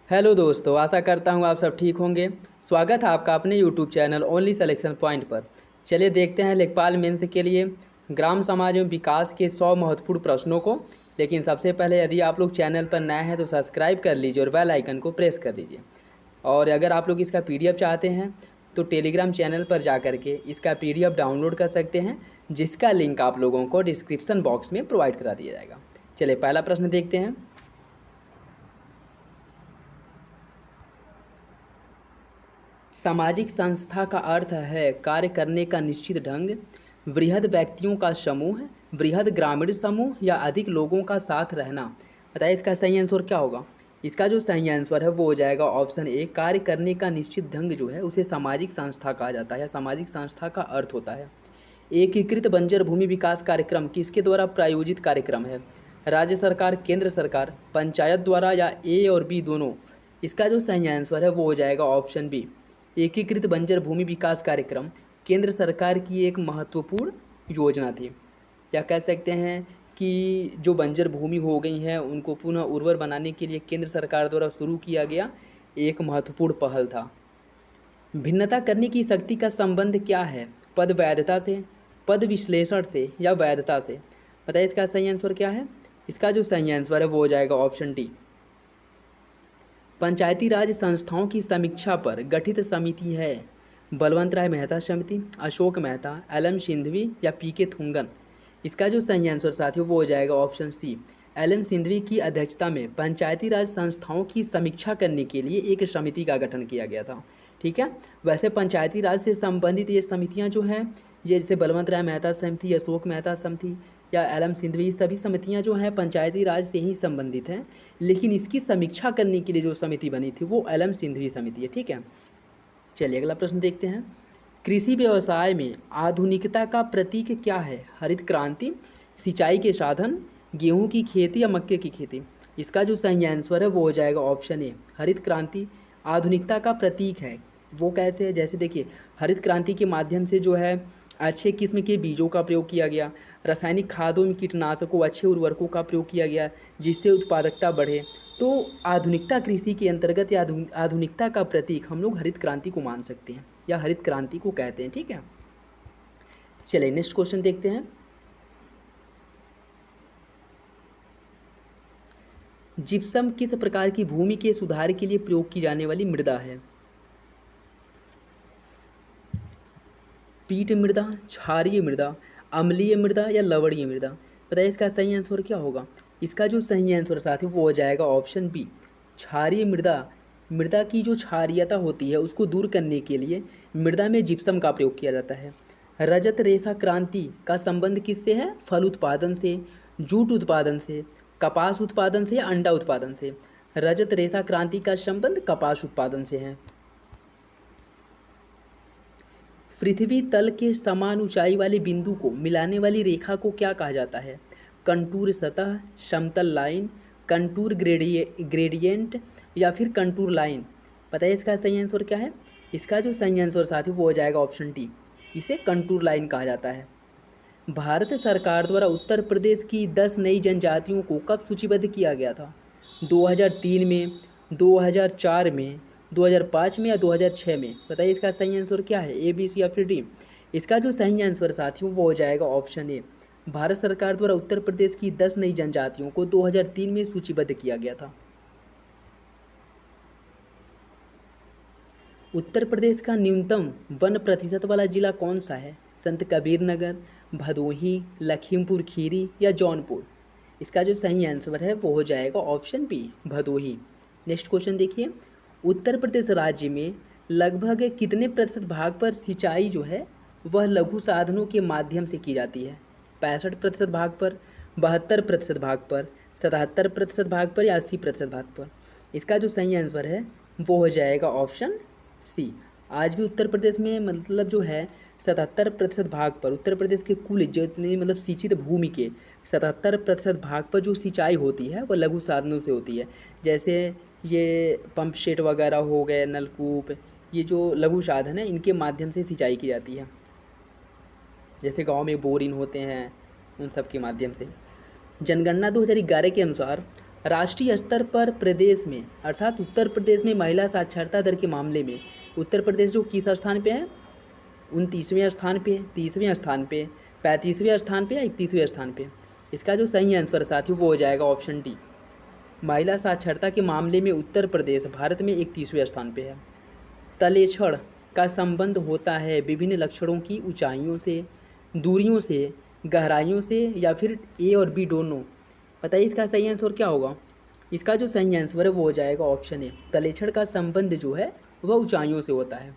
Hello दोस्तों, आशा करता हूँ आप सब ठीक होंगे। स्वागत है आपका अपने YouTube channel only selection point पर। चलिए देखते हैं लेखपाल मेंस के लिए ग्राम समाज एवं विकास के 100 महत्वपूर्ण प्रश्नों को। लेकिन सबसे पहले यदि आप लोग चैनल पर नए हैं तो सब्सक्राइब कर लीजिए और बेल आइकन को प्रेस कर दीजिए। और अगर आप लोग इसका PDF चाहते हैं तो टेलीग्राम चैनल पर जा कर के इसका PDF डाउनलोड कर सकते हैं, जिसका लिंक आप लोगों को डिस्क्रिप्शन बॉक्स में प्रोवाइड करा दिया जाएगा। चलिए पहला प्रश्न देखते हैं। सामाजिक संस्था का अर्थ है कार्य करने का निश्चित ढंग, वृहद व्यक्तियों का समूह, वृहद ग्रामीण समूह या अधिक लोगों का साथ रहना। बताइए इसका सही आंसर क्या होगा। इसका जो सही आंसर है वो हो जाएगा ऑप्शन ए। कार्य करने का निश्चित ढंग जो है उसे सामाजिक संस्था कहा जाता है। सामाजिक संस्था का अर्थ होता है एकीकृत बंजर भूमि विकास कार्यक्रम किसके द्वारा प्रायोजित कार्यक्रम है। राज्य सरकार, केंद्र सरकार, पंचायत द्वारा या ए और बी दोनों। इसका जो सही आंसर है वो हो जाएगा ऑप्शन बी। एकीकृत बंजर भूमि विकास कार्यक्रम केंद्र सरकार की एक महत्वपूर्ण योजना थी। क्या कह सकते हैं कि जो बंजर भूमि हो गई हैं उनको पुनः उर्वर बनाने के लिए केंद्र सरकार द्वारा शुरू किया गया एक महत्वपूर्ण पहल था। भिन्नता करने की शक्ति का संबंध क्या है। पद वैधता से, पद विश्लेषण से या वैधता से। बताइए इसका सही आंसर क्या है। इसका जो सही आंसर है वो हो जाएगा ऑप्शन डी। पंचायती राज संस्थाओं की समीक्षा पर गठित समिति है बलवंत राय मेहता समिति, अशोक मेहता, LM सिंघवी या PK थुंगन। इसका जो सही आंसर साथियों वो हो जाएगा ऑप्शन सी। LM सिंघवी की अध्यक्षता में पंचायती राज संस्थाओं की समीक्षा करने के लिए एक समिति का गठन किया गया था। ठीक है, वैसे पंचायती राज से संबंधित ये समितियाँ जो हैं, ये जैसे बलवंत राय मेहता समिति, अशोक मेहता समिति या LM सिंघवी, सभी समितियाँ जो हैं पंचायती राज से ही संबंधित हैं। लेकिन इसकी समीक्षा करने के लिए जो समिति बनी थी वो LM सिंघवी समिति है। ठीक है, चलिए अगला प्रश्न देखते हैं। कृषि व्यवसाय में आधुनिकता का प्रतीक क्या है। हरित क्रांति, सिंचाई के साधन, गेहूं की खेती या मक्के की खेती। इसका जो सही आंसर है वो हो जाएगा ऑप्शन ए। हरित क्रांति आधुनिकता का प्रतीक है। वो कैसे है, जैसे देखिए हरित क्रांति के माध्यम से जो है अच्छे किस्म के बीजों का प्रयोग किया गया, रासायनिक खादों में कीटनाशकों, अच्छे उर्वरकों का प्रयोग किया गया जिससे उत्पादकता बढ़े। तो आधुनिकता कृषि के अंतर्गत या आधुनिकता का प्रतीक हम लोग हरित क्रांति को मान सकते हैं या हरित क्रांति को कहते हैं। ठीक है, चलिए नेक्स्ट क्वेश्चन देखते हैं। जिप्सम किस प्रकार की भूमि के सुधार के लिए प्रयोग की जाने वाली मृदा है। पीट मृदा, क्षारीय मृदा, अम्लीय मृदा या लवणीय मृदा। बताइए इसका सही आंसर क्या होगा। इसका जो सही आंसर साथियों वो हो जाएगा ऑप्शन बी। क्षारीय मृदा, मृदा की जो क्षारीयता होती है उसको दूर करने के लिए मृदा में जिप्सम का प्रयोग किया जाता है। रजत रेशा क्रांति का संबंध किससे है। फल उत्पादन से, जूट उत्पादन से, कपास उत्पादन से या अंडा उत्पादन से। रजत रेशा क्रांति का संबंध कपास उत्पादन से है। पृथ्वी तल के समान ऊंचाई वाले बिंदु को मिलाने वाली रेखा को क्या कहा जाता है। कंटूर सतह, समतल लाइन, कंटूर ग्रेडियंट या फिर कंटूर लाइन। पता है इसका सही आंसर क्या है। इसका जो सही आंसर साथियों वो हो जाएगा ऑप्शन डी। इसे कंटूर लाइन कहा जाता है। भारत सरकार द्वारा उत्तर प्रदेश की 10 नई जनजातियों को कब सूचीबद्ध किया गया था। 2003 में, 2004 में, 2005 में या 2006 में। बताइए इसका सही आंसर क्या है, ए, बी, सी या फिर डी। इसका जो सही आंसर साथियों वो हो जाएगा ऑप्शन ए। भारत सरकार द्वारा उत्तर प्रदेश की 10 नई जनजातियों को 2003 में सूचीबद्ध किया गया था। उत्तर प्रदेश का न्यूनतम वन प्रतिशत वाला जिला कौन सा है। संत कबीर नगर, भदोही, लखीमपुर खीरी या जौनपुर। इसका जो सही आंसर है वो हो जाएगा option B, Bhadohi. Next question देखिए। उत्तर प्रदेश राज्य में लगभग कितने प्रतिशत भाग पर सिंचाई जो है वह लघु साधनों के माध्यम से की जाती है। 65% भाग पर, 72% भाग पर, 77% भाग पर या 80% भाग पर। इसका जो सही आंसर है वो हो जाएगा ऑप्शन सी। आज भी उत्तर प्रदेश में मतलब जो है 77% भाग पर, उत्तर प्रदेश के कुल जितनी मतलब सिंचित भूमि के 77% भाग पर जो सिंचाई होती है वह लघु साधनों से होती है। जैसे ये पंप सेट वगैरह हो गए, नलकूप, ये जो लघु साधन है इनके माध्यम से सिंचाई की जाती है। जैसे गांव में बोरिंग होते हैं उन सब के माध्यम से। जनगणना 2011 के अनुसार राष्ट्रीय स्तर पर प्रदेश में अर्थात उत्तर प्रदेश में महिला साक्षरता दर के मामले में उत्तर प्रदेश जो किस स्थान पे है, 29वें स्थान पे, 30वें स्थान पे, 35वें स्थान पे या 31वें स्थान पे। इसका जो सही आंसर साथियों वो हो जाएगा ऑप्शन डी। महिला साक्षरता के मामले में उत्तर प्रदेश भारत में 31वें स्थान पे है। तलेछड़ का संबंध होता है विभिन्न लक्षणों की ऊंचाइयों से, दूरियों से, गहराइयों से या फिर ए और बी दोनों। बताइए इसका सही आंसर क्या होगा। इसका जो सही आंसर है वो हो जाएगा ऑप्शन ए। तलेछड़ का संबंध जो है वह ऊंचाइयों से होता है।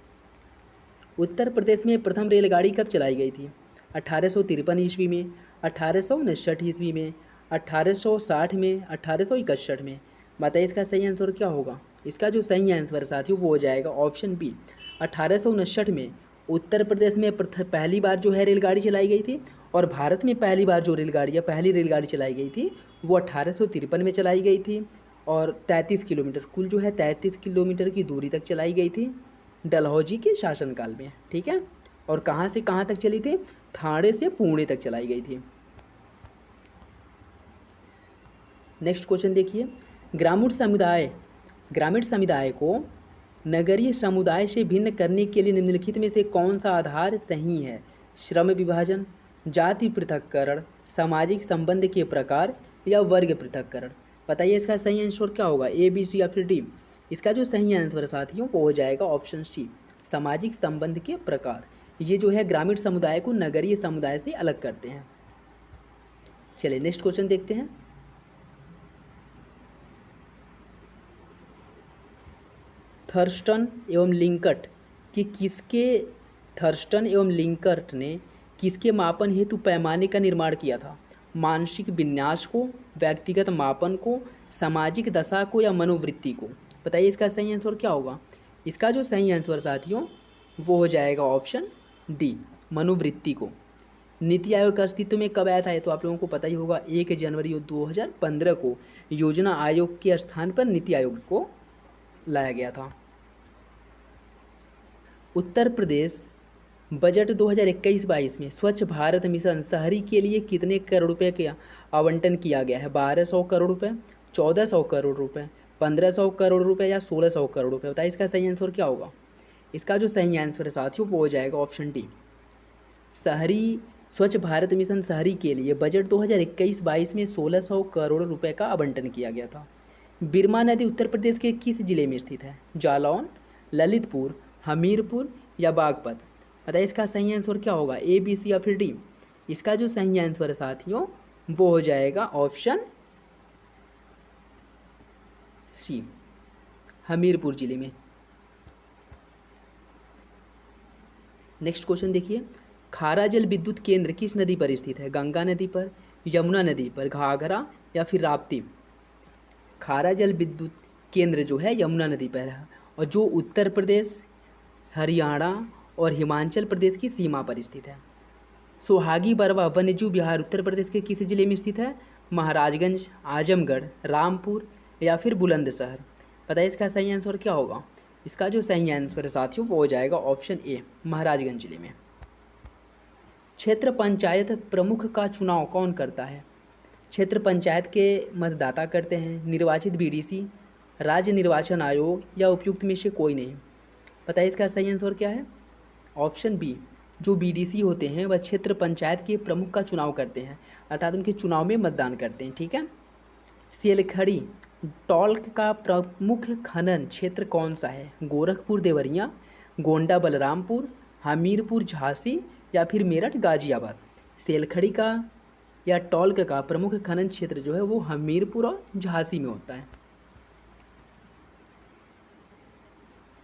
उत्तर प्रदेश में प्रथम रेलगाड़ी कब चलाई गई थी? 1853 ईस्वी में, 1859 ईस्वी में, 1860 में, 1861 में। बताइए इसका सही आंसर क्या होगा। इसका जो सही आंसर साथियों वो हो जाएगा ऑप्शन बी। 1859 में उत्तर प्रदेश में पहली बार जो है रेलगाड़ी चलाई गई थी, और भारत में पहली बार जो पहली रेलगाड़ी चलाई गई थी वो 1853 में चलाई गई थी, और 33 किलोमीटर कुल जो है 33 किलोमीटर की दूरी तक चलाई गई थी डलहौजी के शासनकाल में। ठीक है, और कहाँ से कहाँ तक चली थी? थाने से पुणे तक चलाई गई थी। नेक्स्ट क्वेश्चन देखिए, ग्रामीण समुदाय को नगरीय समुदाय से भिन्न करने के लिए निम्नलिखित में से कौन सा आधार सही है? श्रम विभाजन, जाति पृथक्करण, सामाजिक संबंध के प्रकार या वर्ग पृथक्करण। बताइए इसका सही आंसर क्या होगा, ए, बी, सी या फिर डी। इसका जो सही आंसर साथियों वो हो जाएगा ऑप्शन सी, सामाजिक संबंध के प्रकार। ये जो है ग्रामीण समुदाय को नगरीय समुदाय से अलग करते हैं। चलिए नेक्स्ट क्वेश्चन देखते हैं। थर्स्टन एवं लिंकट ने किसके मापन हेतु पैमाने का निर्माण किया था? मानसिक विन्यास को, व्यक्तिगत मापन को, सामाजिक दशा को या मनोवृत्ति को। बताइए इसका सही आंसर क्या होगा। इसका जो सही आंसर साथियों वो हो जाएगा ऑप्शन डी, मनोवृत्ति को। नीति आयोग का अस्तित्व में कब आया था? ये तो आप लोगों को पता ही होगा, 1 जनवरी 2015 को योजना आयोग के स्थान पर नीति आयोग को लाया गया था। उत्तर प्रदेश बजट 2021-22 में स्वच्छ भारत मिशन शहरी के लिए कितने करोड़ रुपए का आवंटन किया गया है? 1200 करोड़ रुपए, 1400 करोड़ रुपए, 1500 करोड़ रुपए या 1600 करोड़ रुपए। बताइए इसका सही आंसर क्या होगा। इसका जो सही आंसर है साथियों वो हो जाएगा ऑप्शन डी, स्वच्छ भारत मिशन शहरी के लिए बजट 2021-22 में 1600 करोड़ रुपए का आवंटन किया गया था। बिरमा नदी उत्तर प्रदेश के किस जिले में स्थित है? जालौन, ललितपुर, हमीरपुर या बागपत। बताइए इसका सही आंसर क्या होगा, ए, बी, सी या फिर डी। इसका जो सही आंसर है साथियों वो हो जाएगा ऑप्शन सी, हमीरपुर जिले में। नेक्स्ट क्वेश्चन देखिए, खारा जल विद्युत केंद्र किस नदी पर स्थित है? गंगा नदी पर, यमुना नदी पर, घाघरा या फिर राप्ती। खारा जल विद्युत केंद्र जो है यमुना नदी पर है, और जो उत्तर प्रदेश, हरियाणा और हिमाचल प्रदेश की सीमा पर स्थित है। सोहागी बरवा वन्यजीव विहार उत्तर प्रदेश के किस जिले में स्थित है? महाराजगंज, आजमगढ़, रामपुर या फिर बुलंदशहर। बताइए इसका सही आंसर क्या होगा। इसका जो सही आंसर है साथियों वो हो जाएगा ऑप्शन ए, महाराजगंज जिले में। क्षेत्र पंचायत प्रमुख का चुनाव कौन करता है? क्षेत्र पंचायत के मतदाता करते हैं, निर्वाचित बीडीसी, राज्य निर्वाचन आयोग या उपयुक्त में से कोई नहीं। बताइए इसका सही आंसर क्या है। ऑप्शन बी, जो बीडीसी होते हैं वह क्षेत्र पंचायत के प्रमुख का चुनाव करते हैं, अर्थात उनके चुनाव में मतदान करते हैं। ठीक है। सेलखड़ी टॉल्क का प्रमुख खनन क्षेत्र कौन सा है? गोरखपुर देवरिया, गोंडा बलरामपुर, हमीरपुर झांसी या फिर मेरठ गाजियाबाद। सेलखड़ी का या टॉल्क का प्रमुख खनन क्षेत्र जो है वो हमीरपुर और झांसी में होता है।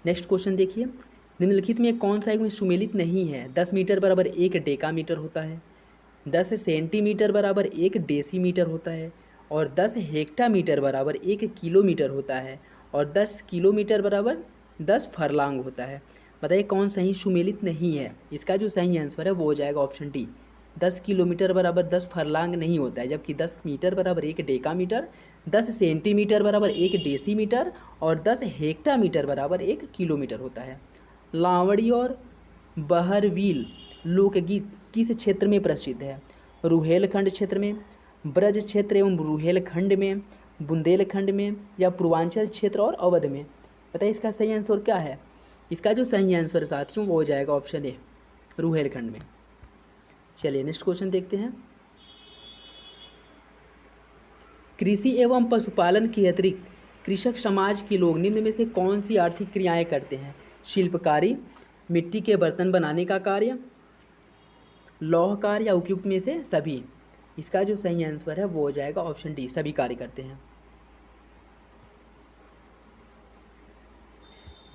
नेक्स्ट क्वेश्चन देखिए, निम्नलिखित में कौन सा एक में सुमेलित नहीं है? 10 मीटर बराबर 1 डेकामीटर होता है, 10 सेंटीमीटर बराबर 1 डेसीमीटर होता है, और 10 हेक्टामीटर बराबर 1 किलोमीटर होता है, और 10 किलोमीटर बराबर 10 फरलांग होता है। बताइए कौन सही सुमेलित नहीं है। इसका जो सही आंसर है वो हो जाएगा ऑप्शन डी, 10 किलोमीटर बराबर 10 फरलांग नहीं होता है, जबकि 10 मीटर बराबर 1 डेकामीटर, 10 सेंटीमीटर बराबर 1 डेसीमीटर और 10 हेक्टामीटर बराबर 1 किलोमीटर होता है। लावड़ी और बहरवील लोकगीत किस क्षेत्र में प्रसिद्ध है? रुहेलखंड क्षेत्र में, ब्रज क्षेत्र एवं रुहेलखंड में, बुंदेलखंड में या पूर्वांचल क्षेत्र और अवध में? बताइए इसका सही आंसर क्या है? इसका जो सही आंसर साथियों वो हो जाएगा ऑप्शन ए, रुहेलखंड में। चलिए नेक्स्ट क्वेश्चन देखते हैं। कृषि एवं पशुपालन के अतिरिक्त कृषक समाज के लोग निम्न में से कौन सी आर्थिक क्रियाएं करते हैं? शिल्पकारी, मिट्टी के बर्तन बनाने का कार्य, लौह कार्य या उपयुक्त में से सभी? इसका जो सही आंसर है वो हो जाएगा ऑप्शन डी, सभी कार्य करते हैं।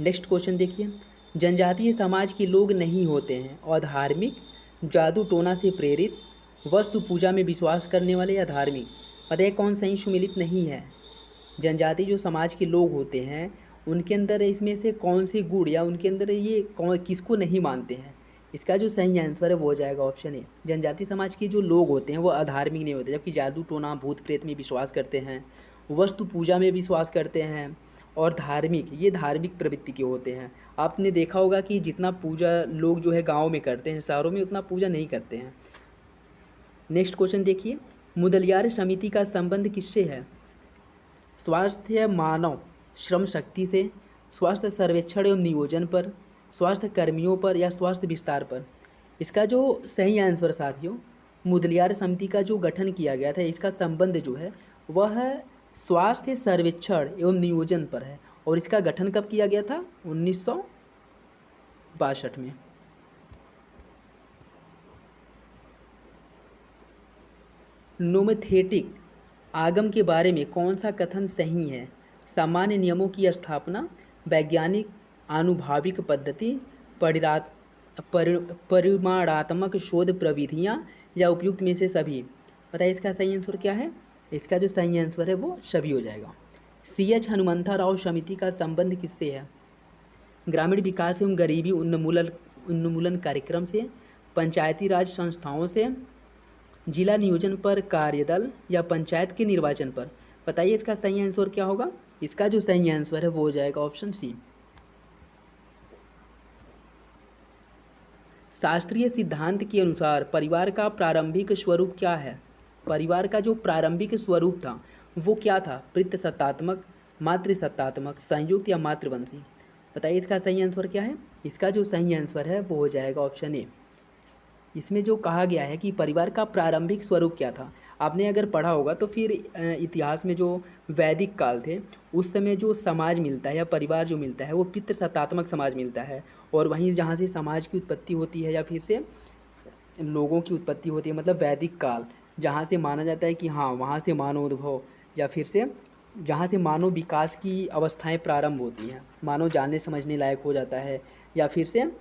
नेक्स्ट क्वेश्चन देखिए। जनजातीय समाज के लोग नहीं होते हैं और धार्मिक, जादू टोना से प्रेरित, वस्तु पूजा में विश्वास करने वाले या धार्मिक? बताइए कौन सही सुमिलित नहीं है? जनजाति जो समाज के लोग होते हैं उनके अंदर इसमें से कौन सी गुण या उनके अंदर ये कौन किसको नहीं मानते हैं? इसका जो सही आंसर है वो हो जाएगा ऑप्शन ए, जनजाति समाज के जो लोग होते हैं वो अधार्मिक नहीं होते, जबकि जादू टोना भूत प्रेत में विश्वास करते हैं, वस्तु पूजा में विश्वास करते हैं और धार्मिक, ये धार्मिक प्रवृत्ति के होते हैं। आपने देखा होगा कि जितना पूजा लोग जो है गाँव में करते हैं, शहरों में उतना पूजा नहीं करते हैं। नेक्स्ट क्वेश्चन देखिए। मुदलियार समिति का संबंध किससे है? स्वास्थ्य मानव श्रम शक्ति से, स्वास्थ्य सर्वेक्षण एवं नियोजन पर, स्वास्थ्य कर्मियों पर या स्वास्थ्य विस्तार पर? इसका जो सही आंसर साथियों, मुदलियार समिति का जो गठन किया गया था इसका संबंध जो है वह स्वास्थ्य सर्वेक्षण एवं नियोजन पर है। और इसका गठन कब किया गया था? 1962 में। नोमेथेटिक आगम के बारे में कौन सा कथन सही है? सामान्य नियमों की स्थापना, वैज्ञानिक आनुभाविक पद्धति, परिमाणात्मक शोध प्रविधियाँ या उपयुक्त में से सभी? बताइए इसका सही आंसर क्या है? इसका जो सही आंसर है वो सभी हो जाएगा। CH हनुमंथा राव समिति का संबंध किससे है? ग्रामीण विकास एवं गरीबी उन्मूलन कार्यक्रम से, पंचायती राज संस्थाओं से, जिला नियोजन पर कार्यदल या पंचायत के निर्वाचन पर? बताइए इसका सही आंसर क्या होगा? इसका जो सही आंसर है वो हो जाएगा ऑप्शन सी। शास्त्रीय सिद्धांत के अनुसार परिवार का प्रारंभिक स्वरूप क्या है? परिवार का जो प्रारंभिक स्वरूप था वो क्या था? पितृसत्तात्मक, मातृसत्तात्मक, संयुक्त या मातृवंशी? बताइए इसका सही आंसर क्या है? इसका जो सही आंसर है वो हो जाएगा ऑप्शन ए। इसमें जो कहा गया है कि परिवार का प्रारंभिक स्वरूप क्या था, आपने अगर पढ़ा होगा तो फिर इतिहास में जो वैदिक काल थे उस समय जो समाज मिलता है या परिवार जो मिलता है वो पितृसत्तात्मक समाज मिलता है। और वहीं जहाँ से समाज की उत्पत्ति होती है या फिर से लोगों की उत्पत्ति होती है, मतलब वैदिक काल, जहाँ से माना जाता है कि हाँ वहाँ से मानवोद्भव या फिर से जहाँ से मानव विकास की अवस्थाएं प्रारंभ होती हैं, मानव जानने समझने लायक हो जाता है या फिर से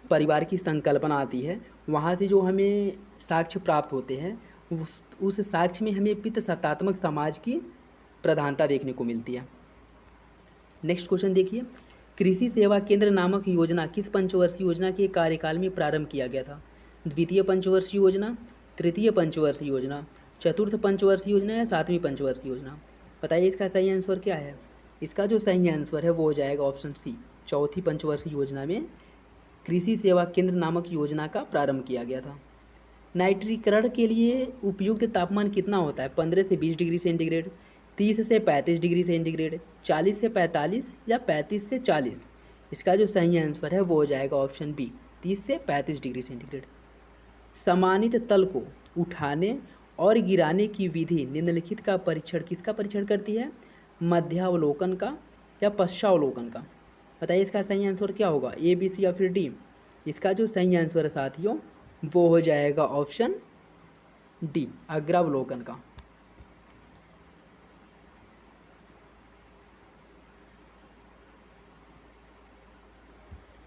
परिवार की संकल्पना आती है, वहाँ से जो हमें साक्ष्य प्राप्त होते हैं उस साक्ष्य में हमें पितृसत्तात्मक समाज की प्रधानता देखने को मिलती है। नेक्स्ट क्वेश्चन देखिए। कृषि सेवा केंद्र नामक योजना किस पंचवर्षीय योजना के कार्यकाल में प्रारंभ किया गया था? द्वितीय पंचवर्षीय योजना, तृतीय पंचवर्षीय योजना, चतुर्थ पंचवर्षीय योजना या सातवीं पंचवर्षीय योजना? बताइए इसका सही आंसर क्या है? इसका जो सही आंसर है वो हो जाएगा ऑप्शन सी, चौथी पंचवर्षीय योजना में कृषि सेवा केंद्र नामक योजना का प्रारंभ किया गया था। नाइट्रीकरण के लिए उपयुक्त तापमान कितना होता है? 15 से 20 डिग्री सेंटीग्रेड, 30 से 35 डिग्री सेंटीग्रेड, 40 से 45 या 35 से 40? इसका जो सही आंसर है वो हो जाएगा ऑप्शन बी, 30 से 35 डिग्री सेंटीग्रेड। समानित तल को उठाने और गिराने की विधि निम्नलिखित का परीक्षण किसका परीक्षण करती है? मध्यावलोकन का या पश्चावलोकन का? बताइए इसका सही आंसर क्या होगा? ए, बी, सी या फिर डी? इसका जो सही आंसर है साथियों वो हो जाएगा ऑप्शन डी, अग्रावलोकन का।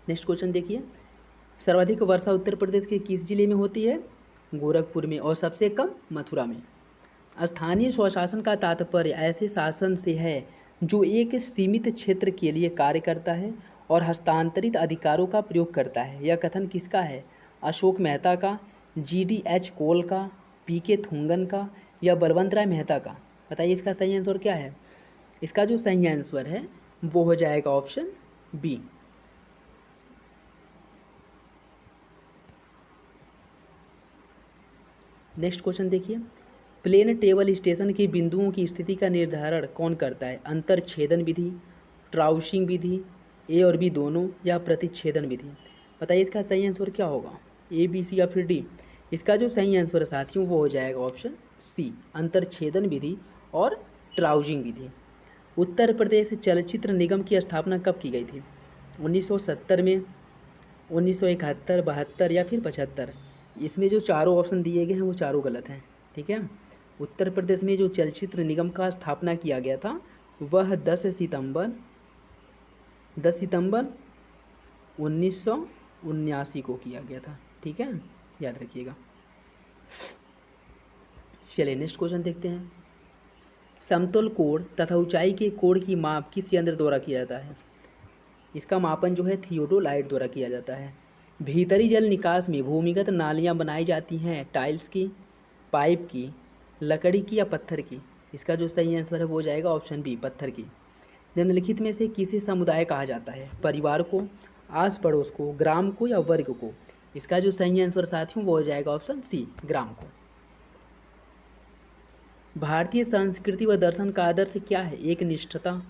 नेक्स्ट क्वेश्चन देखिए। सर्वाधिक वर्षा उत्तर प्रदेश के किस जिले में होती है? गोरखपुर में। और सबसे कम मथुरा में। स्थानीय स्वशासन का तात्पर्य ऐसे शासन से है जो एक सीमित क्षेत्र के लिए कार्य करता है और हस्तांतरित अधिकारों का प्रयोग करता है। यह कथन किसका है? अशोक मेहता का, GDH कोल का, PK थुंगन का या बलवंत राय मेहता का? बताइए इसका सही आंसर क्या है? इसका जो सही आंसर है वो हो जाएगा ऑप्शन बी। नेक्स्ट क्वेश्चन देखिए। प्लेन टेबल स्टेशन के बिंदुओं की स्थिति का निर्धारण कौन करता है? अंतरछेदन विधि, ट्राउशिंग विधि, ए और बी दोनों, या प्रतिच्छेदन विधि? बताइए इसका सही आंसर क्या होगा, ए, बी, सी या फिर डी? इसका जो सही आंसर है साथियों वो हो जाएगा ऑप्शन सी, अंतरछेदन विधि और ट्राउजिंग विधि। उत्तर प्रदेश चलचित्र निगम की स्थापना कब की गई थी? 1970 में, 1971, 72 या फिर 75? इसमें जो चारों ऑप्शन दिए गए हैं वो चारों गलत हैं, ठीक है। उत्तर प्रदेश में जो चलचित्र निगम का स्थापना किया गया था वह 10 सितंबर 1979 को किया गया था, ठीक है, याद रखिएगा। चलिए नेक्स्ट क्वेश्चन देखते हैं। समतल कोण तथा ऊंचाई के कोण की माप किस यंत्र द्वारा किया जाता है? इसका मापन जो है थियोडोलाइट द्वारा किया जाता है। भीतरी जल निकास में भूमिगत नालियाँ बनाई जाती हैं टाइल्स की, पाइप की, लकड़ी की या पत्थर की? इसका जो सही आंसर है वो हो जाएगा ऑप्शन बी, पत्थर की। निम्नलिखित में से किसे समुदाय कहा जाता है? परिवार को, आस पड़ोस को, ग्राम को या वर्ग को? इसका जो सही आंसर साथियों वो हो जाएगा ऑप्शन सी, ग्राम को। भारतीय संस्कृति व दर्शन का आदर्श क्या है? एक निष्ठता,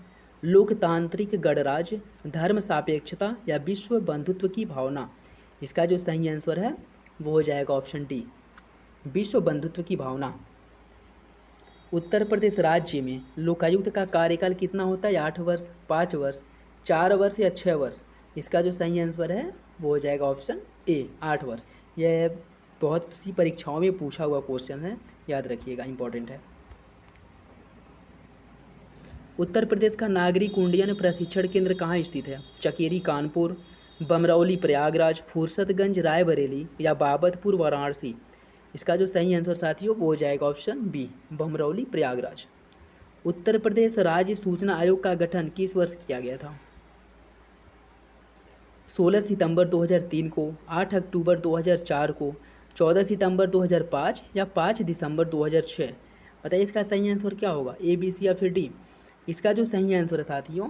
लोकतांत्रिक गणराज्य, धर्म सापेक्षता या विश्व बंधुत्व की भावना? इसका जो सही आंसर है वो हो जाएगा ऑप्शन डी, विश्व बंधुत्व की भावना। उत्तर प्रदेश राज्य में लोकायुक्त का कार्यकाल कितना होता है? 8 वर्ष, 5 वर्ष, 4 वर्ष या 6 वर्ष? इसका जो सही आंसर है वो हो जाएगा ऑप्शन ए, 8 वर्ष। यह बहुत सी परीक्षाओं में पूछा हुआ क्वेश्चन है, याद रखिएगा, इंपॉर्टेंट है। उत्तर प्रदेश का नागरिक उड्डयन प्रशिक्षण केंद्र कहाँ स्थित है? चकेरी कानपुर, बमरौली प्रयागराज, फुर्सतगंज रायबरेली या बाबतपुर वाराणसी? इसका जो सही आंसर साथियों वो हो जाएगा ऑप्शन बी, बमरौली प्रयागराज। उत्तर प्रदेश राज्य सूचना आयोग का गठन किस वर्ष किया गया था? 16 सितंबर 2003 को, 8 अक्टूबर 2004 को, 14 सितंबर 2005 या 5 दिसंबर 2006? बताइए इसका सही आंसर क्या होगा, ए, बी, सी या फिर डी? इसका जो सही आंसर है साथियों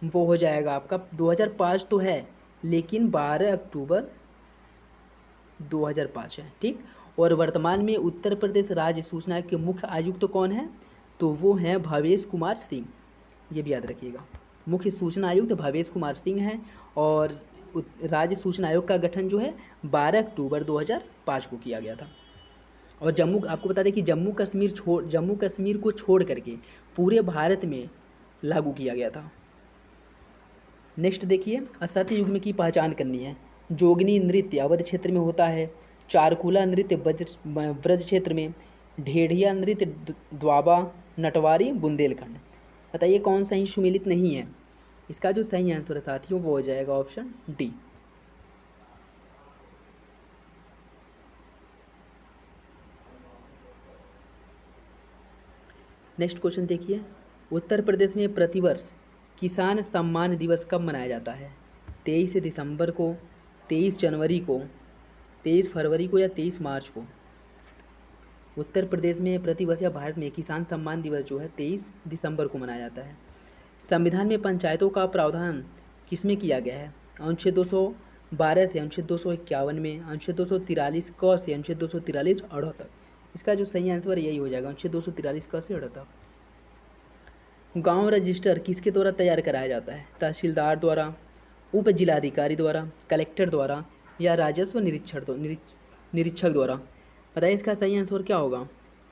वो हो जाएगा आपका 2005 तो है, लेकिन 12 अक्टूबर 2005 है, ठीक। और वर्तमान में उत्तर प्रदेश राज्य सूचना के मुख्य आयुक्त तो कौन है? तो वो हैं भवेश कुमार सिंह, ये भी याद रखिएगा। मुख्य सूचना आयुक्त भवेश कुमार सिंह हैं और राज्य सूचना आयोग का गठन जो है 12 अक्टूबर 2005 को किया गया था। और आपको बता दें कि जम्मू कश्मीर को छोड़ करके पूरे भारत में लागू किया गया था। नेक्स्ट देखिए, असत्य युग्म की पहचान करनी है। जोगनी नृत्य अवध क्षेत्र में होता है, चारकुला नृत्य ब्रज क्षेत्र में, ढेढ़िया नृत्य द्वाबा, नटवारी बुंदेलखंड। बताइए कौन सा ही सुमेलित नहीं है? इसका जो सही आंसर है साथियों वो हो जाएगा ऑप्शन डी। नेक्स्ट क्वेश्चन देखिए, उत्तर प्रदेश में प्रतिवर्ष किसान सम्मान दिवस कब मनाया जाता है? 23 दिसंबर को, 23 जनवरी को, 23 फरवरी को या 23 मार्च को? उत्तर प्रदेश में प्रतिवर्ष या भारत में किसान सम्मान दिवस जो है 23 दिसंबर को मनाया जाता है। संविधान में पंचायतों का प्रावधान किसमें किया गया है? अनुच्छेद 212 से अनुच्छेद 251 में, अनुच्छेद 243 क से अनुच्छेद 243 अड़ तक। इसका जो सही आंसर यही हो जाएगा, अनुच्छेद 243 क से अड़ तक। गांव रजिस्टर किसके द्वारा तैयार कराया जाता है? तहसीलदार द्वारा, उप जिलाधिकारी द्वारा, कलेक्टर द्वारा या राजस्व निरीक्षक द्वारा? बताइए इसका सही आंसर क्या होगा?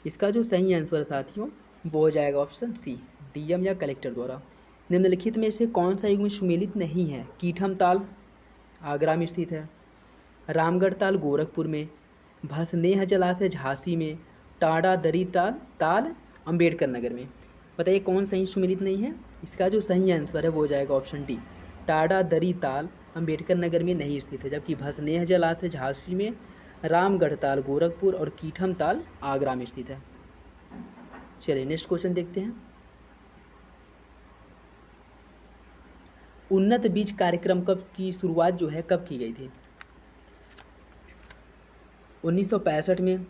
इसका जो सही आंसर है साथियों वो हो जाएगा ऑप्शन सी, डीएम या कलेक्टर द्वारा। निम्नलिखित में से कौन सा युग्म सुमेलित नहीं है? कीठम ताल आगरा में स्थित है, रामगढ़ ताल गोरखपुर में, भसनेह जलाशय झांसी में, टाडा दरी ताल अम्बेडकर नगर में? बताइए कौन सही सुमेलित नहीं है? इसका जो सही आंसर है वो हो जाएगा ऑप्शन डी, टाडा दरी ताल अम्बेडकर नगर में नहीं स्थित है, जबकि भसनेह जलाशय झांसी में, रामगढ़ ताल गोरखपुर और कीठम ताल आगरा में स्थित है। चलिए नेक्स्ट क्वेश्चन देखते हैं। उन्नत बीज कार्यक्रम की शुरुआत जो है कब की गई थी? 1965 में,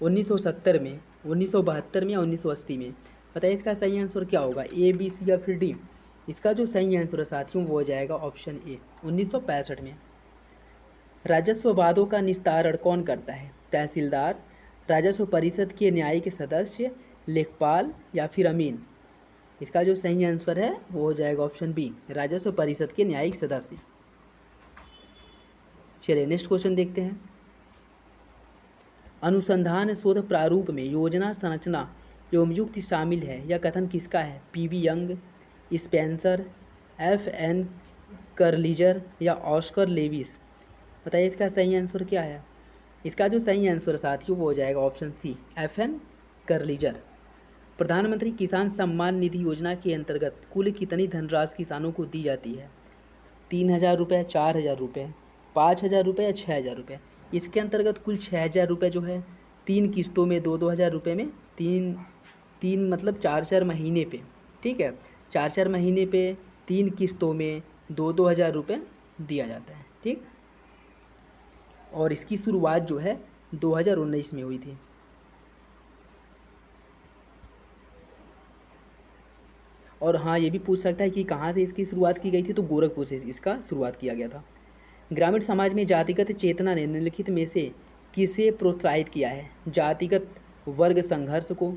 1970 में, 1972 में या 1980 में? बताइए इसका सही आंसर क्या होगा, ए, बी, सी या फिर डी? इसका जो सही आंसर है साथियों वो हो जाएगा ऑप्शन ए, 1965 में। राजस्व वादों का निस्तारण कौन करता है? तहसीलदार, राजस्व परिषद के न्यायिक सदस्य, लेखपाल या फिर अमीन। इसका जो सही आंसर है वो हो जाएगा ऑप्शन बी, राजस्व परिषद के न्यायिक सदस्य। चलिए नेक्स्ट क्वेश्चन देखते हैं। अनुसंधान शोध प्रारूप में योजना संरचना एवं युक्ति शामिल है, यह कथन किसका है? PV Young, Spencer, FN. Kerlinger या ऑस्कर लेविस। बताइए इसका सही आंसर क्या है? इसका जो सही आंसर साथियों वो हो जाएगा ऑप्शन सी, एफ.एन. कर्लिजर। प्रधानमंत्री किसान सम्मान निधि योजना के अंतर्गत कुल कितनी धनराशि किसानों को दी जाती है? 3,000 रुपये, 4,000 रुपये, 5,000 रुपये या 6,000 रुपये। इसके अंतर्गत कुल 6,000 रुपये जो है 3 किस्तों में 2-2 हज़ार रुपये में, तीन मतलब 4-4 महीने पे, ठीक है, 4-4 महीने पे 3 किस्तों में 2-2 हज़ार रुपये दिया जाता है, ठीक। और इसकी शुरुआत जो है 2019 में हुई थी। और हाँ, ये भी पूछ सकता है कि कहाँ से इसकी शुरुआत की गई थी, तो गोरखपुर से इसका शुरुआत किया गया था। ग्रामीण समाज में जातिगत चेतना ने निम्नलिखित में से किसे प्रोत्साहित किया है? जातिगत वर्ग संघर्ष को,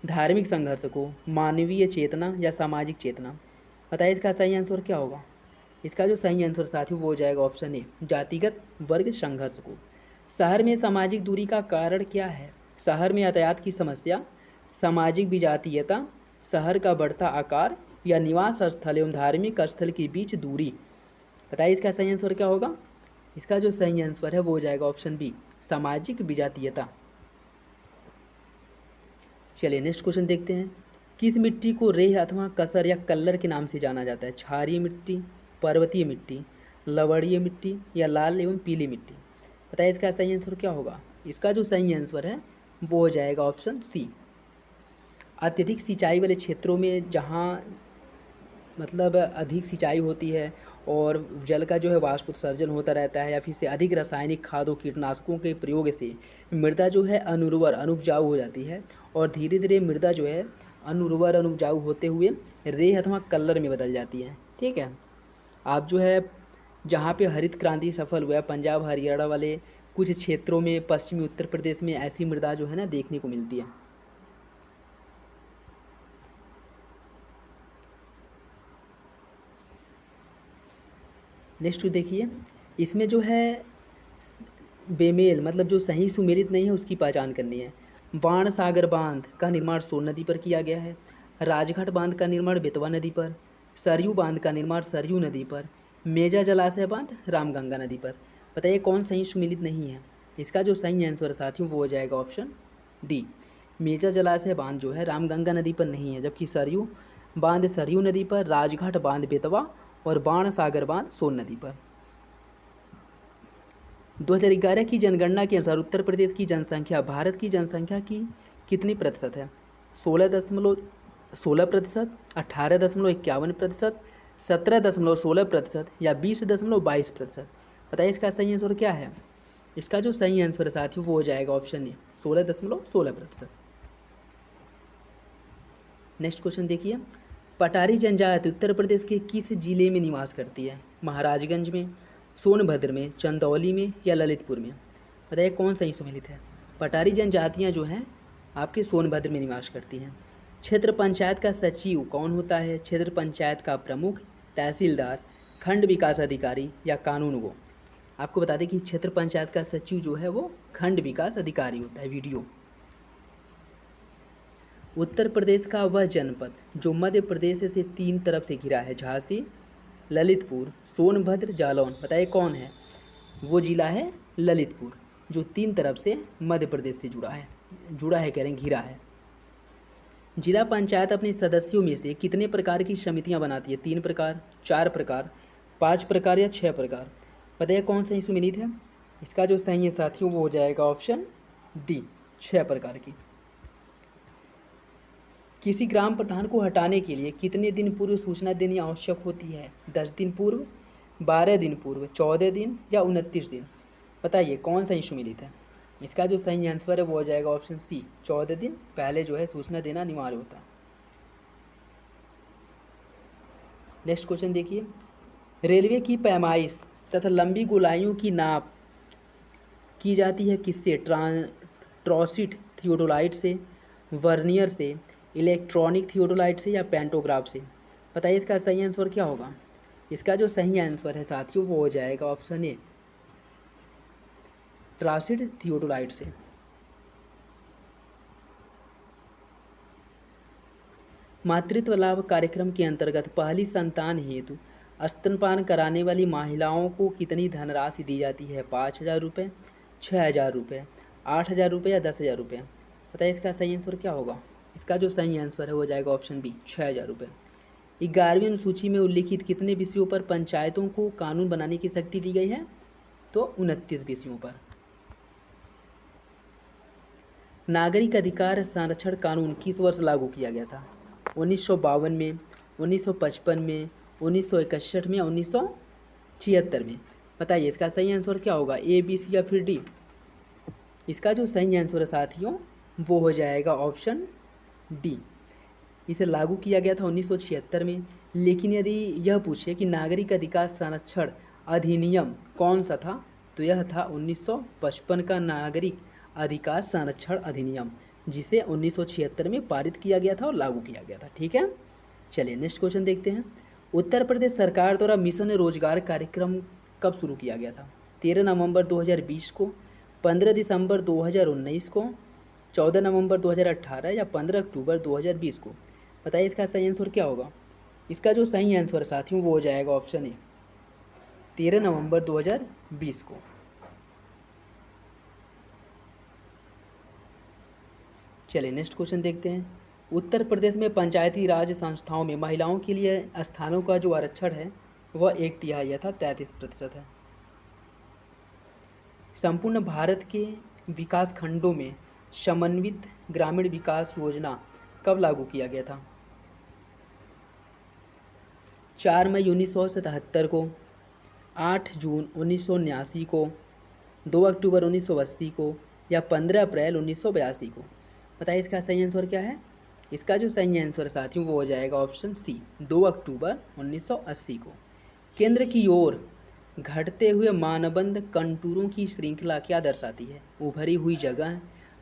धार्मिक संघर्ष को, मानवीय चेतना या सामाजिक चेतना। बताइए इसका सही आंसर क्या होगा? इसका जो सही आंसर साथियों वो हो जाएगा ऑप्शन ए, जातिगत वर्ग संघर्ष को। शहर में सामाजिक दूरी का कारण क्या है? शहर में यातायात की समस्या, सामाजिक विजातीयता, शहर का बढ़ता आकार या निवास स्थल एवं धार्मिक स्थल के बीच दूरी। बताइए इसका सही आंसर क्या होगा? इसका जो सही आंसर है वो हो जाएगा ऑप्शन बी, सामाजिक विजातीयता। चलिए नेक्स्ट क्वेश्चन देखते हैं। किस मिट्टी को रेह अथवा कसर या कल्लर के नाम से जाना जाता है? क्षारीय मिट्टी, पर्वतीय मिट्टी, लवणीय मिट्टी या लाल एवं पीली मिट्टी। बताइए इसका सही आंसर क्या होगा? इसका जो सही आंसर है वो हो जाएगा ऑप्शन सी, अत्यधिक सिंचाई वाले क्षेत्रों में, जहाँ मतलब अधिक सिंचाई होती है और जल का जो है वाष्प उत्सर्जन होता रहता है, या फिर से अधिक रासायनिक खादों कीटनाशकों के प्रयोग से मृदा जो है अनुर्वर अनुपजाऊ हो जाती है, और धीरे धीरे मृदा जो है अनुर्वर अनुपजाऊ होते हुए रेह अथवा कलर में बदल जाती है, ठीक है। आप जो है जहाँ पे हरित क्रांति सफल हुआ है, पंजाब हरियाणा वाले कुछ क्षेत्रों में, पश्चिमी उत्तर प्रदेश में ऐसी मृदा जो है ना देखने को मिलती है। नेक्स्ट देखिए, इसमें जो है बेमेल मतलब जो सही सुमेलित नहीं है उसकी पहचान करनी है। बाण सागर बांध का निर्माण सोन नदी पर किया गया है, राजघाट बांध का निर्माण बेतवा नदी पर, सरयू बांध का निर्माण सरयू नदी पर, मेजा जलाशय बांध रामगंगा नदी पर। बताइए कौन सही सुमेलित नहीं है? इसका जो सही आंसर साथियों वो हो जाएगा ऑप्शन डी, मेजा जलाशय बांध जो है रामगंगा नदी पर नहीं है, जबकि सरयू बांध सरयू नदी पर, राजघाट बांध बेतवा और बाण सागर बांध सोन नदी पर। 2011 की जनगणना के अनुसार उत्तर प्रदेश की जनसंख्या भारत की जनसंख्या की कितनी प्रतिशत है? 16.16%, 18.51%, 17.16% या 20.22%। बताइए इसका सही आंसर क्या है? इसका जो सही आंसर है साथियों वो हो जाएगा ऑप्शन ए, 16.16%। नेक्स्ट क्वेश्चन देखिए, पटारी जनजाति उत्तर प्रदेश के किस जिले में निवास करती है? महाराजगंज में, सोनभद्र में, चंदौली में या ललितपुर में। बताइए कौन सही सुमेलित है? पटारी जनजातियाँ जो हैं आपके सोनभद्र में निवास करती हैं। क्षेत्र पंचायत का सचिव कौन होता है? क्षेत्र पंचायत का प्रमुख, तहसीलदार, खंड विकास अधिकारी या कानूनगो। आपको बता दें कि क्षेत्र पंचायत का सचिव जो है वो खंड विकास अधिकारी होता है। वीडियो, उत्तर प्रदेश का वह जनपद जो मध्य प्रदेश से 3 तरफ से घिरा है, झांसी, ललितपुर, सोनभद्र, जालौन। बताइए कौन है? वो जिला है ललितपुर, जो 3 तरफ से मध्य प्रदेश से जुड़ा है कह रहे हैं, घिरा है। जिला पंचायत अपने सदस्यों में से कितने प्रकार की समितियां बनाती है? 3 प्रकार, 4 प्रकार, 5 प्रकार या 6 प्रकार। बताइए कौन सही सुमेलित है? इसका जो सही है साथियों वो हो जाएगा ऑप्शन डी, 6 प्रकार की। किसी ग्राम प्रधान को हटाने के लिए कितने दिन पूर्व सूचना देनी आवश्यक होती है? 10 दिन पूर्व, 12 दिन पूर्व, 14 दिन या 29 दिन। बताइए कौन सही सुमेलित है? इसका जो सही आंसर है वो हो जाएगा ऑप्शन सी, 14 दिन पहले जो है सूचना देना अनिवार्य होता है। नेक्स्ट क्वेश्चन देखिए, रेलवे की पैमाइश तथा लंबी गोलाइयों की नाप की जाती है किससे? ट्रॉसिट थियोडोलाइट से, वर्नियर से, इलेक्ट्रॉनिक थियोडोलाइट से या पेंटोग्राफ से? बताइए इसका सही आंसर क्या होगा। इसका जो सही आंसर है साथियों वो हो जाएगा ऑप्शन ए, ट्रासिड थियोडोलाइट से। मातृत्व लाभ कार्यक्रम के अंतर्गत पहली संतान हेतु स्तनपान कराने वाली महिलाओं को कितनी धनराशि दी जाती है? 5,000 रुपये, 6,000 रुपये, 8,000 रुपये या 10,000 रुपये? बताइए इसका सही आंसर क्या होगा। इसका जो सही आंसर है वो जाएगा ऑप्शन बी, 6,000 रुपये। 11वीं अनुसूची में उल्लिखित कितने विषयों पर पंचायतों को कानून बनाने की शक्ति दी गई है? तो 29 विषयों पर। नागरिक अधिकार संरक्षण कानून किस वर्ष लागू किया गया था? 1952 में, 1955 में, 1961 में या 1976 में? बताइए इसका सही आंसर क्या होगा, ए, बी, सी या फिर डी? इसका जो सही आंसर है साथियों वो हो जाएगा ऑप्शन डी। इसे लागू किया गया था 1976 में। लेकिन यदि यह पूछे कि नागरिक अधिकार संरक्षण अधिनियम कौन सा था, तो यह था 1955 का नागरिक अधिकार संरक्षण अधिनियम, जिसे 1976 में पारित किया गया था और लागू किया गया था। ठीक है, चलिए नेक्स्ट क्वेश्चन देखते हैं। उत्तर प्रदेश सरकार द्वारा मिशन रोजगार कार्यक्रम कब शुरू किया गया था? 13 नवंबर 2020 को, 15 दिसंबर 2019 को, 14 नवंबर 2018 या 15 अक्टूबर 2020 को? बताइए इसका सही आंसर क्या होगा। इसका जो सही आंसर साथियों वो हो जाएगा ऑप्शन ए, 13 नवंबर 2020 को। चलिए नेक्स्ट क्वेश्चन देखते हैं। उत्तर प्रदेश में पंचायती राज संस्थाओं में महिलाओं के लिए स्थानों का जो आरक्षण है वह 1/3 अर्थात 33% है। संपूर्ण भारत के विकास खंडों में समन्वित ग्रामीण विकास योजना कब लागू किया गया था? 4 मई 1977 को, 8 जून 1979 को, 2 अक्टूबर 1980 को या 15 अप्रैल 1982 को? बताइए इसका सही आंसर क्या है। इसका जो सही आंसर साथियों वो हो जाएगा ऑप्शन सी, 2 अक्टूबर 1980 को। केंद्र की ओर घटते हुए मानबंद कंटूरों की श्रृंखला क्या दर्शाती है? उभरी हुई जगह,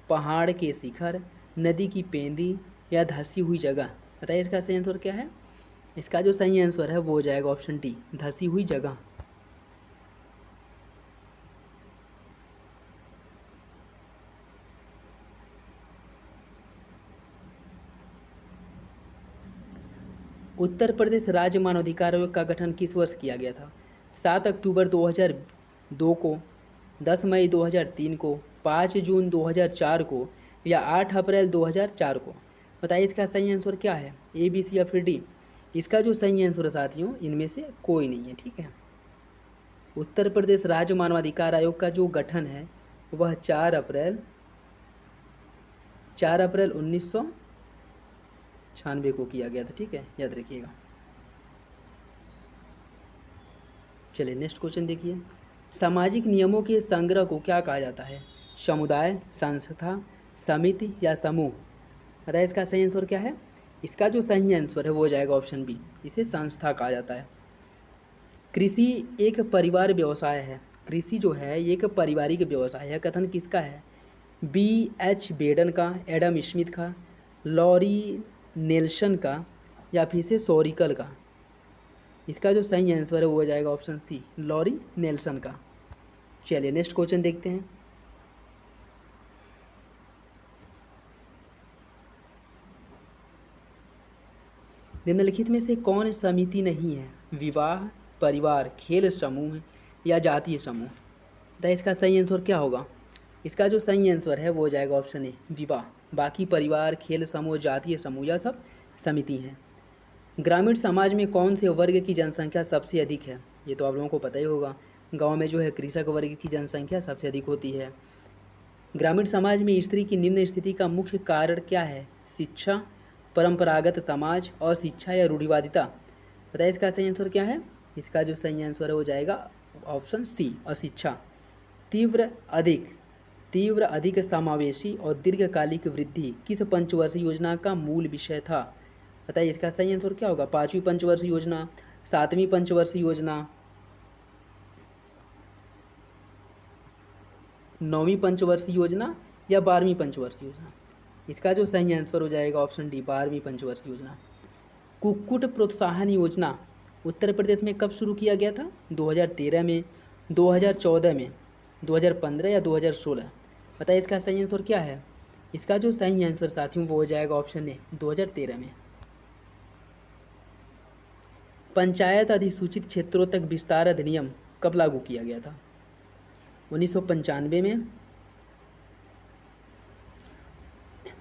पहाड़ के शिखर, नदी की पेंदी या धसी हुई जगह? बताइए इसका सही आंसर क्या है। इसका जो सही आंसर है वो हो जाएगा ऑप्शन डी, धसी हुई जगह। उत्तर प्रदेश राज्य मानवाधिकार आयोग का गठन किस वर्ष किया गया था? 7 अक्टूबर 2002 को, 10 मई 2003 को, 5 जून 2004 को या 8 अप्रैल 2004 को? बताइए इसका सही आंसर क्या है, ए, बी, सी या फिर डी? इसका जो सही आंसर है साथियों इनमें से कोई नहीं है। ठीक है, उत्तर प्रदेश राज्य मानवाधिकार आयोग का जो गठन है वह 4 अप्रैल 1996 को किया गया था। ठीक है, याद रखिएगा। चलिए नेक्स्ट क्वेश्चन देखिए। सामाजिक नियमों के संग्रह को क्या कहा जाता है? समुदाय, संस्था, समिति या समूह? बताइए इसका सही आंसर क्या है। इसका जो सही आंसर है वो हो जाएगा ऑप्शन बी, इसे संस्था कहा जाता है। कृषि एक परिवार व्यवसाय है। कृषि जो है ये एक पारिवारिक व्यवसाय है। कथन किसका है? B.H. बेडन का, एडम स्मिथ का, लॉरी नेल्सन का या फिर से सोरिकल का? इसका जो सही आंसर है वो हो जाएगा ऑप्शन सी, लॉरी नेल्सन का। चलिए नेक्स्ट क्वेश्चन देखते हैं। निम्नलिखित में से कौन समिति नहीं है? विवाह, परिवार, खेल समूह या जातीय समूह? तो इसका सही आंसर क्या होगा? इसका जो सही आंसर है वो हो जाएगा ऑप्शन ए, विवाह। बाकी परिवार, खेल समूह, जातीय समूह यह सब समिति हैं। ग्रामीण समाज में कौन से वर्ग की जनसंख्या सबसे अधिक है? ये तो आप लोगों को पता ही होगा। गांव में जो है कृषक वर्ग की जनसंख्या सबसे अधिक होती है। ग्रामीण समाज में स्त्री की निम्न स्थिति का मुख्य कारण क्या है? शिक्षा, परंपरागत समाज, अशिक्षा या रूढ़िवादिता? बताइए इसका सही आंसर क्या है। इसका जो सही आंसर हो जाएगा ऑप्शन सी, अशिक्षा। तीव्र अधिक समावेशी और दीर्घकालिक वृद्धि किस पंचवर्षीय योजना का मूल विषय था? बताइए इसका सही आंसर क्या होगा। 5वीं पंचवर्षीय योजना, 7वीं पंचवर्षीय योजना, 9वीं पंचवर्षीय योजना या 12वीं पंचवर्षीय योजना? इसका जो सही आंसर हो जाएगा ऑप्शन डी, 12वीं पंचवर्षीय योजना। कुक्कुट प्रोत्साहन योजना उत्तर प्रदेश में कब शुरू किया गया था? 2013 में, 2014 में, 2015 या 2016? बताइए इसका सही आंसर क्या है? इसका जो सही आंसर साथियों वो हो जाएगा ऑप्शन ए, 2013 में। पंचायत अधिसूचित क्षेत्रों तक विस्तार अधिनियम कब लागू किया गया था? 1995 में,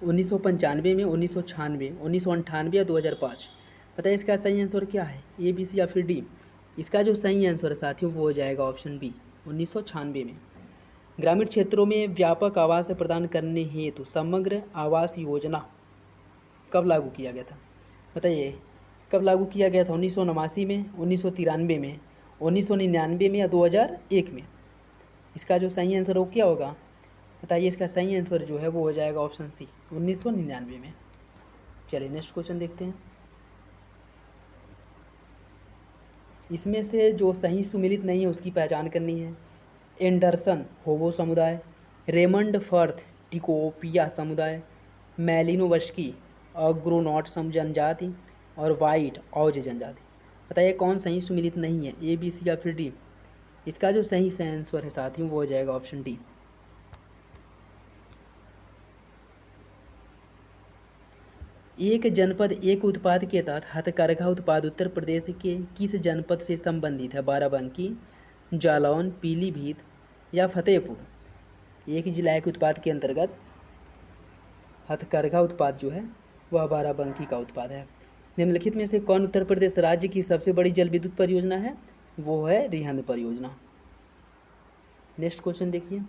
1995 में, 1996, 1998 या 2005? बताइए इसका सही आंसर क्या है? ए, बी, सी या फिर डी? इसका जो सही आंसर है साथियों वो हो जाएगा ऑप्शन बी, 1996 में। ग्रामीण क्षेत्रों में व्यापक आवास प्रदान करने हेतु समग्र आवास योजना कब लागू किया गया था? बताइए कब लागू किया गया था? 1989 में, 1993 में, 1999 में या 2001 में? इसका जो सही आंसर हो क्या होगा? बताइए इसका सही आंसर जो है वो हो जाएगा ऑप्शन सी, 1999 में। चलिए नेक्स्ट क्वेश्चन देखते हैं। इसमें से जो सही सुमेलित नहीं है उसकी पहचान करनी है। एंडरसन होबो समुदाय, रेमंड फर्थ टिकोपिया समुदाय, मेलिनोवस्की अग्रोनॉट जनजाति और वाइट औज जनजाति। बताइए कौन सही सुमेलित नहीं है? ए, बी, सी या फिर डी? इसका जो सही आंसर है साथियों वो हो जाएगा ऑप्शन डी। एक जनपद एक उत्पाद के तहत हथकरघा उत्पाद उत्तर प्रदेश के किस जनपद से संबंधित है? बाराबंकी, जालौन, पीलीभीत या फतेहपुर? एक जिला के उत्पाद के अंतर्गत हथकरघा उत्पाद जो है वह बाराबंकी का उत्पाद है। निम्नलिखित में से कौन उत्तर प्रदेश राज्य की सबसे बड़ी जल विद्युत परियोजना है? वो है रिहंद परियोजना। नेक्स्ट क्वेश्चन देखिए।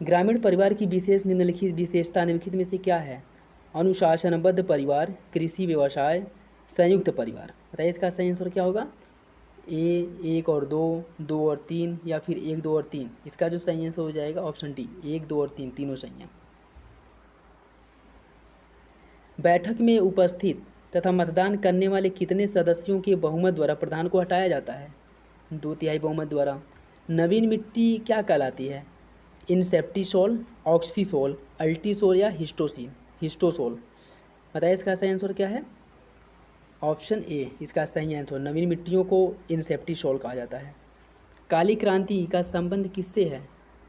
ग्रामीण परिवार की विशेष निम्नलिखित विशेषता निम्नलिखित में से क्या है? अनुशासनबद्ध परिवार, कृषि व्यवसाय, संयुक्त परिवार। बताइए इसका सही आंसर क्या होगा? ए, 1 और 2, 2 और 3 या फिर 1, 2 और 3? इसका जो सही आंसर हो जाएगा ऑप्शन डी, 1, 2 और 3 तीनों सही हैं। बैठक में उपस्थित तथा मतदान करने वाले कितने सदस्यों के बहुमत द्वारा प्रधान को हटाया जाता है? 2/3 बहुमत द्वारा। नवीन मिट्टी क्या कहलाती है? इंसेप्टिसोल, ऑक्सीसोल, अल्टीसोल या हिस्टोसोल? बताइए इसका सही आंसर क्या है? ऑप्शन ए इसका सही आंसर। नवीन मिट्टियों को इंसेप्टिसोल कहा जाता है। काली क्रांति का संबंध किससे है?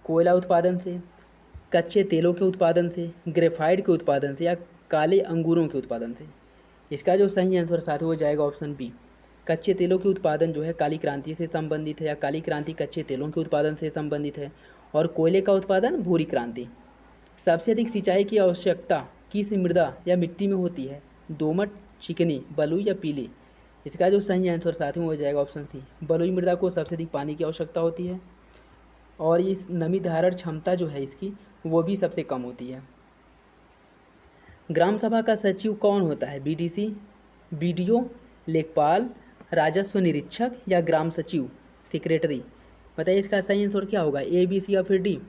कोयला उत्पादन से, कच्चे तेलों के उत्पादन से, ग्रेफाइट के उत्पादन से या काले अंगूरों के उत्पादन से? इसका जो सही आंसर साथ हो जाएगा ऑप्शन बी, कच्चे तेलों के उत्पादन जो है काली क्रांति से संबंधित है, या काली क्रांति कच्चे तेलों के उत्पादन से संबंधित है, और कोयले का उत्पादन भूरी क्रांति। सबसे अधिक सिंचाई की आवश्यकता किस मृदा या मिट्टी में होती है? दोमट, चिकनी, बलुई या पीली? इसका जो सही आंसर साथ में हो जाएगा ऑप्शन सी, बलुई मृदा को सबसे अधिक पानी की आवश्यकता होती है, और इस नमी धारण क्षमता जो है इसकी वो भी सबसे कम होती है। ग्राम सभा का सचिव कौन होता है? बीडीसी, बीडीओ, लेखपाल, राजस्व निरीक्षक या ग्राम सचिव, सेक्रेटरी? बताइए इसका सही आंसर क्या होगा? ए, बी, सी या फिर डी?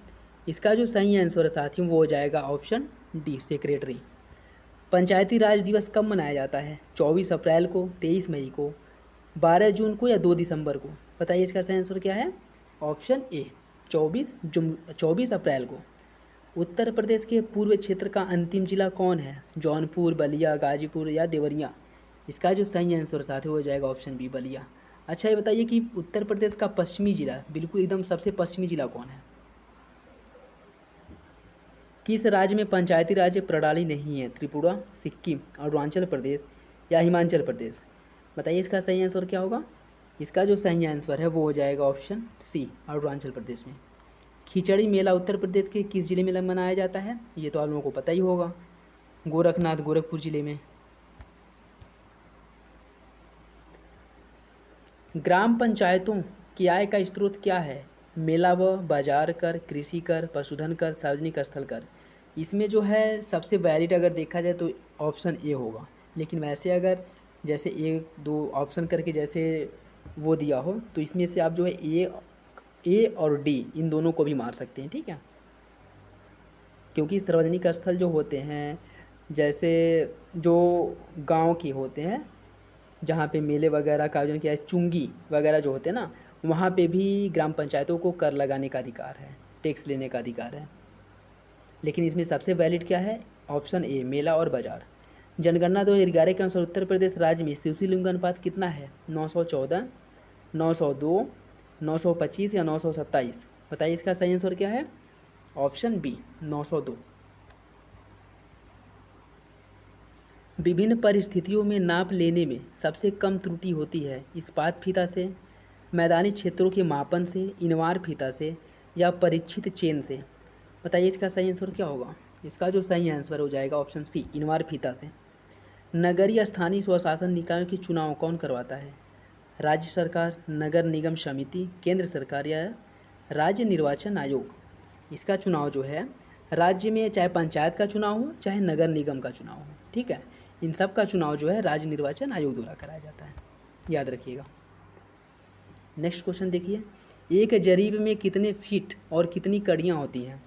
इसका जो सही आंसर है साथियों वो हो जाएगा ऑप्शन डी, सेक्रेटरी। पंचायती राज दिवस कब मनाया जाता है? 24 अप्रैल को, 23 मई को, 12 जून को या 2 दिसंबर को? बताइए इसका सही आंसर क्या है? ऑप्शन ए, 24 अप्रैल को। उत्तर प्रदेश के पूर्व क्षेत्र का अंतिम जिला कौन है? जौनपुर, बलिया, गाजीपुर या देवरिया? इसका जो सही आंसर साथियों हो जाएगा ऑप्शन बी, बलिया। अच्छा ये बताइए कि उत्तर प्रदेश का पश्चिमी जिला, बिल्कुल एकदम सबसे पश्चिमी जिला कौन है? किस राज्य में पंचायती राज प्रणाली नहीं है? त्रिपुरा, सिक्किम, अरुणाचल प्रदेश या हिमाचल प्रदेश? बताइए इसका सही आंसर क्या होगा? इसका जो सही आंसर है वो हो जाएगा ऑप्शन सी, अरुणाचल प्रदेश में। खिचड़ी मेला उत्तर प्रदेश के किस जिले में मनाया जाता है? ये तो आप लोगों को पता ही होगा, गोरखनाथ, गोरखपुर जिले में। ग्राम पंचायतों की आय का स्रोत क्या है? मेला व बाजार कर, कृषि कर, पशुधन कर, सार्वजनिक स्थल कर? इसमें जो है सबसे वैलिड अगर देखा जाए तो ऑप्शन ए होगा, लेकिन वैसे अगर जैसे 1-2 ऑप्शन करके जैसे वो दिया हो तो इसमें से आप जो है ए और डी इन दोनों को भी मार सकते हैं, ठीक है। क्योंकि सार्वजनिक स्थल जो होते हैं जैसे जो गांव के होते हैं जहाँ पे मेले वगैरह का आयोजन किया है, चुंगी वगैरह जो होते हैं ना, वहाँ पे भी ग्राम पंचायतों को कर लगाने का अधिकार है। टैक्स लेने का अधिकार है। लेकिन इसमें सबसे वैलिड क्या है? ऑप्शन ए, मेला और बाजार। जनगणना 2011 के अनुसार उत्तर प्रदेश राज्य में शिशु लिंग अनुपात कितना है? 914, 902, 925 या 927? बताइए इसका सही आंसर क्या है? Option B, 902। विभिन्न परिस्थितियों में नाप लेने में सबसे कम त्रुटि होती है इस्पात फीता से, मैदानी क्षेत्रों के मापन से, इनवार फीता से या परीक्षित चेन से? बताइए इसका सही आंसर क्या होगा? इसका जो सही आंसर हो जाएगा ऑप्शन सी, इनवार फीता से। नगरीय स्थानीय स्वशासन निकायों के चुनाव कौन करवाता है? राज्य सरकार, नगर निगम समिति, केंद्र सरकार या राज्य निर्वाचन आयोग? इसका चुनाव जो है राज्य में चाहे पंचायत का चुनाव हो चाहे नगर निगम का चुनाव हो, ठीक है, इन सब का चुनाव जो है राज्य निर्वाचन आयोग द्वारा कराया जाता है, याद रखिएगा। नेक्स्ट क्वेश्चन देखिए, एक जरीब में कितने फीट और कितनी कड़ियाँ होती हैं?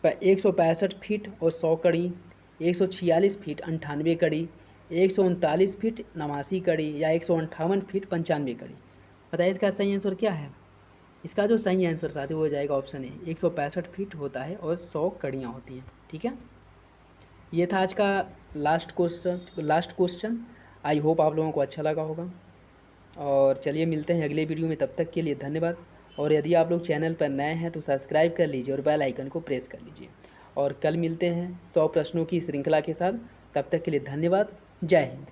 165 फीट और 100 कड़ी, 146 फीट 98 कड़ी, 139 फीट 89 कड़ी या 158 फीट 95 कड़ी? बताइए इसका सही आंसर क्या है? इसका जो सही आंसर साथ ही हो जाएगा ऑप्शन ए, 165 फीट होता है और 100 कड़ियाँ होती हैं, ठीक है। ये था आज का लास्ट क्वेश्चन। आई होप आप लोगों को अच्छा लगा होगा, और चलिए मिलते हैं अगले वीडियो में। तब तक के लिए धन्यवाद। और यदि आप लोग चैनल पर नए हैं तो सब्सक्राइब कर लीजिए और बेल आइकन को प्रेस कर लीजिए। और कल मिलते हैं 100 प्रश्नों की श्रृंखला के साथ। तब तक के लिए धन्यवाद। जय हिंद।